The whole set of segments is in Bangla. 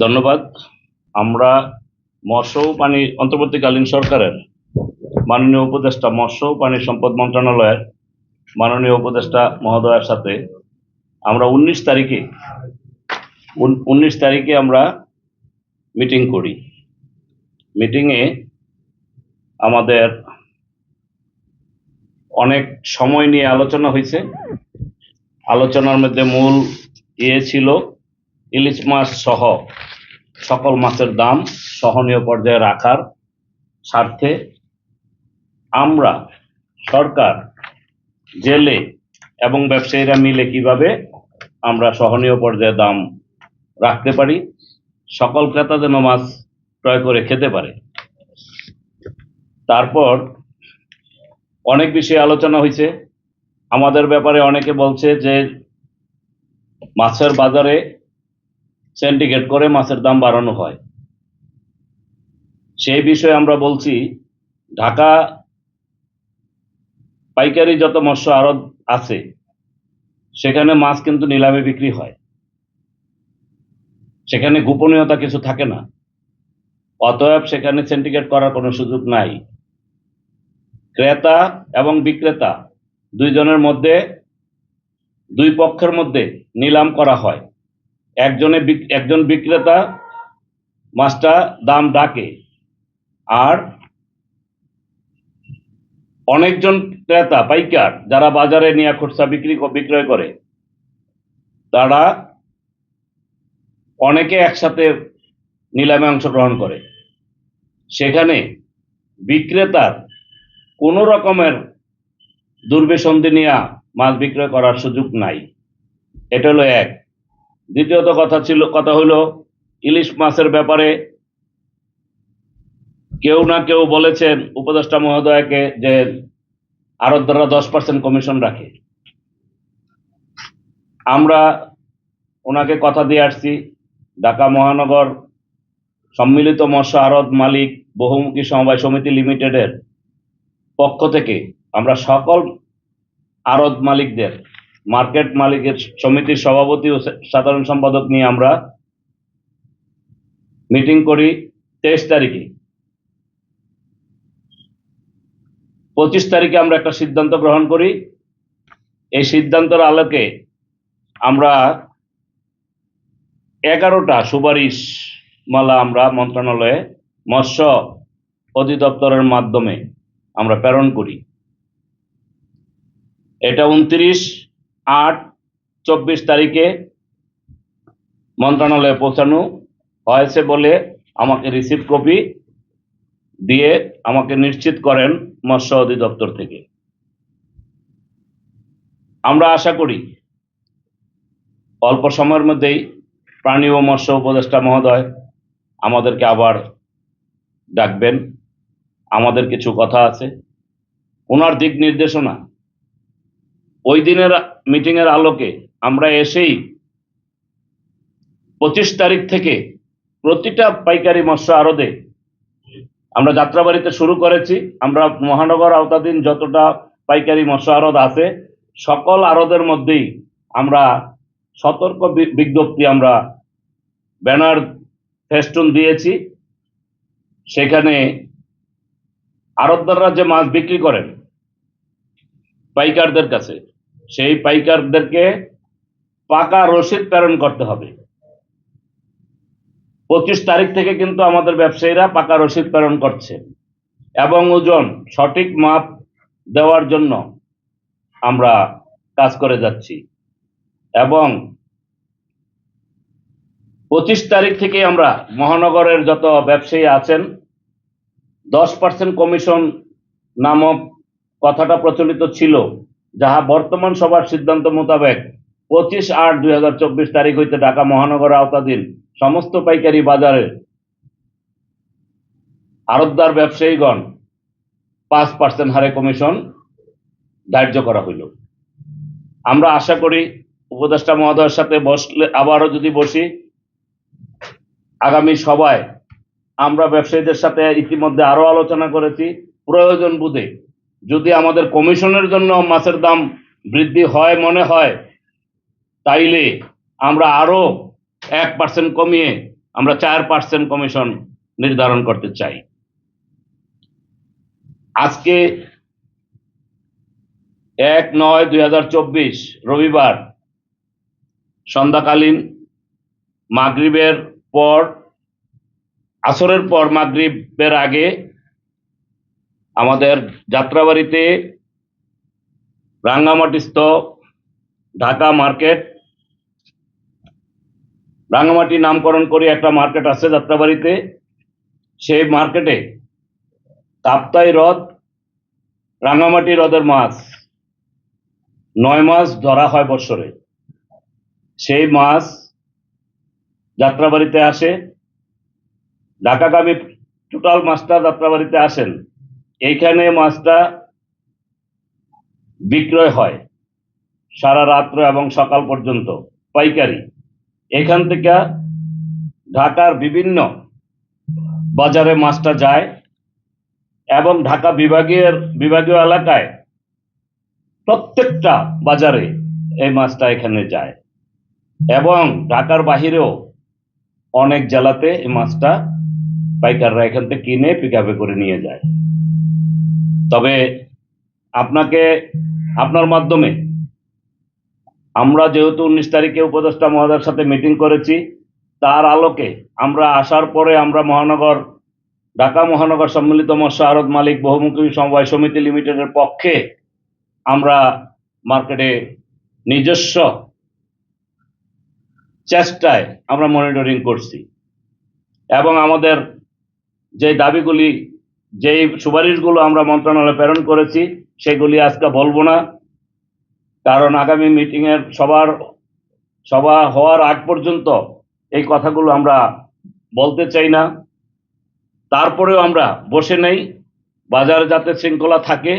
ধন্যবাদ। আমরা মৎস্য ও পানি অন্তর্বর্তীকালীন সরকারের মাননীয় উপদেষ্টা মৎস্য ও পানি সম্পদ মন্ত্রণালয়ের মাননীয় উপদেষ্টা মহোদয়ের সাথে আমরা 19 তারিখে আমরা মিটিং করি। মিটিংয়ে আমাদের অনেক সময় নিয়ে আলোচনা হয়েছে। আলোচনার মধ্যে মূল ছিল ইলিশ মাছ সহ সকল মাছের দাম সহনীয় পর্যায়ে রাখার স্বার্থে আমরা সরকার, জেলে এবং ব্যবসায়ীরা মিলে কিভাবে আমরা সহনীয় পর্যায়ে দাম রাখতে পারি, সকল ক্রেতা যেন মাছ ক্রয় করে খেতে পারে। তারপর অনেক বিষয়ে আলোচনা হয়েছে। আমাদের ব্যাপারে অনেকে বলছে যে মাছের বাজারে সিন্ডিকেট করে মাছের দাম বাড়ানো হয়। সেই বিষয়ে আমরা বলছি, ঢাকা পাইকারি যত মৎস্য আড়ত আছে সেখানে মাছ কিন্তু নিলামে বিক্রি হয়, সেখানে গোপনীয়তা কিছু থাকে না। অতএব সেখানে সিন্ডিকেট করার কোনো সুযোগ নাই। ক্রেতা এবং বিক্রেতা দুই পক্ষের মধ্যে নিলাম করা হয়। একজন বিক্রেতা মাছটা দাম ডাকে, আর অনেকজন ক্রেতা পাইকার যারা বাজারে নিয়ে খুচরা বিক্রয় করে, তারা অনেকে একসাথে নিলামে অংশগ্রহণ করে। সেখানে বিক্রেতার কোনো রকমের দুর্বিসন্ধি নিয়ে মাছ বিক্রয় করার সুযোগ নাই। এটা হলো এক। দ্বিতীয়ত কথা হলো ইলিশ মাছের ব্যাপারে কেউ না কেউ বলেছেন উপদেষ্টা মহোদয়কে যে আড়তদাররা 10% কমিশন রাখে। আমরা ওনাকে কথা দিয়ে আসছি, ঢাকা মহানগর সম্মিলিত মৎস্য আড়ত মালিক বহুমুখী সমবায় সমিতি লিমিটেডের পক্ষ থেকে আমরা সকল আড়ত মালিকদের, মার্কেট মালিকের সমিতির সভাপতি ও সাধারণ সম্পাদক নিয়ে আমরা মিটিং করি 23 তারিখে। 25 তারিখে আমরা একটা সিদ্ধান্ত গ্রহণ করি। এই সিদ্ধান্তের আলোকে আমরা 11টা সুপারিশ মালা আমরা মন্ত্রণালয়ে মৎস্য অধিদপ্তরের মাধ্যমে আমরা প্রেরণ করি। এটা 29/8/24 তারিখে মন্ত্রণালয়ে পৌঁছানো হয়েছে বলে আমাকে রিসিভ কপি দিয়ে আমাকে নিশ্চিত করেন মৎস্য অধিদপ্তর থেকে। আমরা আশা করি অল্প সময়ের মধ্যেই প্রাণী ও মৎস্য উপদেষ্টা মহোদয় আমাদেরকে আবার ডাকবেন। আমাদের কিছু কথা আছে, ওনার দিক নির্দেশনা ওই দিনের মিটিংয়ের আলোকে আমরা এসেই 25 তারিখ থেকে প্রতিটা পাইকারি মৎস্য আড়তে আমরা যাত্রাবাড়িতে শুরু করেছি। আমরা মহানগর আওতাধীন যতটা পাইকারি মৎস্য আড়ত আছে সকল আড়তের মধ্যেই আমরা সতর্ক বিজ্ঞপ্তি, আমরা ব্যানার ফেস্টুন দিয়েছি। সেখানে আড়তদাররা যে মাছ বিক্রি করেন পাইকারদের কাছে, সেই পাইকারদেরকে পাকা রসিদ প্রেরণ করতে হবে। 25 তারিখ থেকে কিন্তু আমাদের ব্যবসায়ীরা পাকা রসিদ প্রেরণ করছে এবং ওজন সঠিক মাপ দেওয়ার জন্য আমরা কাজ করে যাচ্ছি। এবং 25 তারিখ থেকে আমরা মহানগরের যত ব্যবসায়ী আছেন 10% কমিশন নামক কথাটা প্রচলিত ছিল, যাহা বর্তমান সভার সিদ্ধান্ত মোতাবেক 25/8/2024 তারিখ হইতে ঢাকা মহানগর আওতাধীন সমস্ত পাইকারি বাজারে আড়তদার ব্যবসায়ীগণ 5% হারে কমিশন ধার্য করা হইল। আমরা আশা করি উপদেষ্টা মহোদয়ের সাথে বসলে, আবারও যদি বসি, আগামী সভায় আমরা ব্যবসায়ীদের সাথে ইতিমধ্যে আরো আলোচনা করেছি, প্রয়োজন বুঝে যদি আমাদের কমিশনের জন্য মাছের দাম বৃদ্ধি হয় মনে হয়, তাইলে আমরা আরো 1% কমিয়ে আমরা 4% কমিশন নির্ধারণ করতে চাই। আজকে 1/9/2024 রবিবার সন্ধ্যাকালীন মাগরিবের পর, আসরের পর মাগরিবের আগে আমাদের যাত্রাবাড়িতে রাঙ্গামাটিস্থ ঢাকা মার্কেট, রাঙ্গামাটি নামকরণ করে একটা মার্কেট আছে যাত্রাবাড়িতে, সেই মার্কেটে কাপ্তাই হ্রদ, রাঙ্গামাটি হ্রদের মাছ 9 মাস ধরা হয় বছরে। সেই মাছ যাত্রাবাড়িতে আসে, ঢাকাগামী টোটাল মাছটা যাত্রাবাড়িতে আসেন। এইখানে মাছটা বিক্রয় হয় সারা রাত্র এবং সকাল পর্যন্ত পাইকারি। এখান থেকে ঢাকার বিভিন্ন বাজারে মাছটা যায় এবং ঢাকা বিভাগীয় এলাকায় প্রত্যেকটা বাজারে এই মাছটা এখানে যায় এবং ঢাকার বাহিরেও অনেক জেলাতে এই মাছটা পাইকাররা এখান থেকে কিনে পিকআপে করে নিয়ে যায়। তবে আপনার মাধ্যমে আমরা যেহেতু 19 তারিখে উপদেষ্টা মহোদয়ের সাথে মিটিং করেছি, তার আলোকে আমরা আসার পরে আমরা ঢাকা মহানগর সম্মিলিত মৎস্য আড়ত মালিক বহুমুখী সমবায় সমিতি লিমিটেডের পক্ষে আমরা মার্কেটে নিজস্ব চেষ্টায় আমরা মনিটরিং করছি এবং আমাদের যে দাবিগুলি, যেই সুপারিশগুলো আমরা মন্ত্রণালয়ে প্রেরণ করেছি সেগুলি আজকে বলবো না, কারণ আগামী মিটিংয়ের সভা হওয়ার আগ পর্যন্ত এই কথাগুলো আমরা বলতে চাই না। তারপরেও আমরা বসে নেই, বাজার যাতে শৃঙ্খলা থাকে,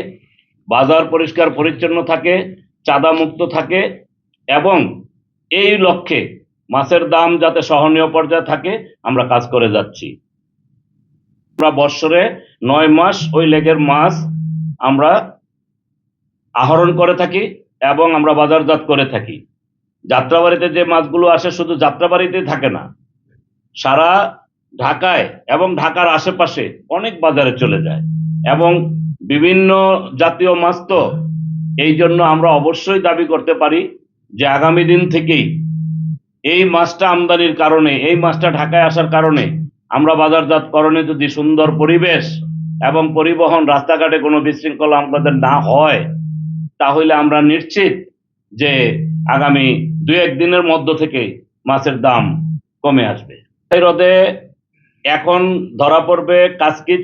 বাজার পরিষ্কার পরিচ্ছন্ন থাকে, চাঁদা মুক্ত থাকে এবং এই লক্ষ্যে মাছের দাম যাতে সহনীয় পর্যায়ে থাকে আমরা কাজ করে যাচ্ছি। আমরা বৎসরে 9 মাস ওই লেগের মাছ আমরা আহরণ করে থাকি এবং আমরা বাজারজাত করে থাকি। যাত্রাবাড়িতে যে মাছগুলো আসে শুধু যাত্রাবাড়িতেই থাকে না, সারা ঢাকায় এবং ঢাকার আশেপাশে অনেক বাজারে চলে যায় এবং বিভিন্ন জাতীয় মাছ। তো এই জন্য আমরা অবশ্যই দাবি করতে পারি যে আগামী দিন থেকেই এই মাছটা আমদানির কারণে, এই মাছটা ঢাকায় আসার কারণে আমরা বাজারজাতকরণে যদি সুন্দর পরিবেশ এবং পরিবহন, রাস্তাঘাটে কোনো বিশৃঙ্খলা আমাদের না হয়, তাহলে আমরা নিশ্চিত যে আগামী 2-1 দিনের মধ্য থেকে মাছের দাম কমে আসবে। এই হ্রদে এখন ধরা পড়বে কাসকি,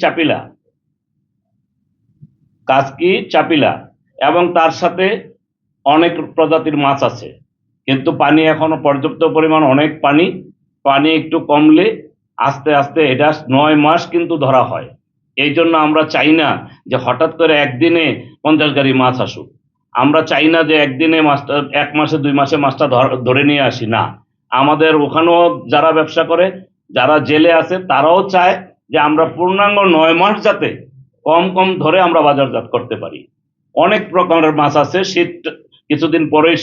চাপিলা এবং তার সাথে অনেক প্রজাতির মাছ আছে, কিন্তু পানি এখনো পর্যাপ্ত পরিমাণ, অনেক পানি একটু কমলে আস্তে আস্তে এটা 9 মাস কিন্তু ধরা হয়। এই জন্য আমরা চাই না যে হঠাৎ করে একদিনে 50 গাড়ি মাছ আসুক। আমরা চাই না যে একদিনে মাছটা 1 মাসে 2 মাসে মাছটা ধরে নিয়ে আসি না। আমাদের ওখানেও যারা ব্যবসা করে, যারা জেলে আছে, তারাও চায় যে আমরা পূর্ণাঙ্গ 9 মাস যাতে কম ধরে আমরা বাজারজাত করতে পারি। অনেক প্রকারের মাছ আছে। কিছুদিন পরেই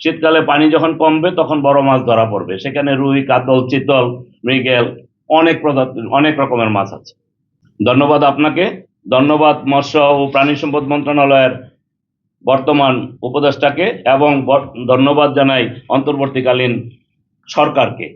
শীতকালে পানি যখন কমবে তখন বড় মাছ ধরা পড়বে, সেখানে রুই, কাতল, চিতল, মৃগেল, অনেক রকমের মাছ আছে। ধন্যবাদ আপনাকে, ধন্যবাদ মৎস্য ও প্রাণী সম্পদ মন্ত্রণালয়ের বর্তমান উপদেষ্টাকে এবং ধন্যবাদ জানাই অন্তর্বর্তীকালীন সরকারকে।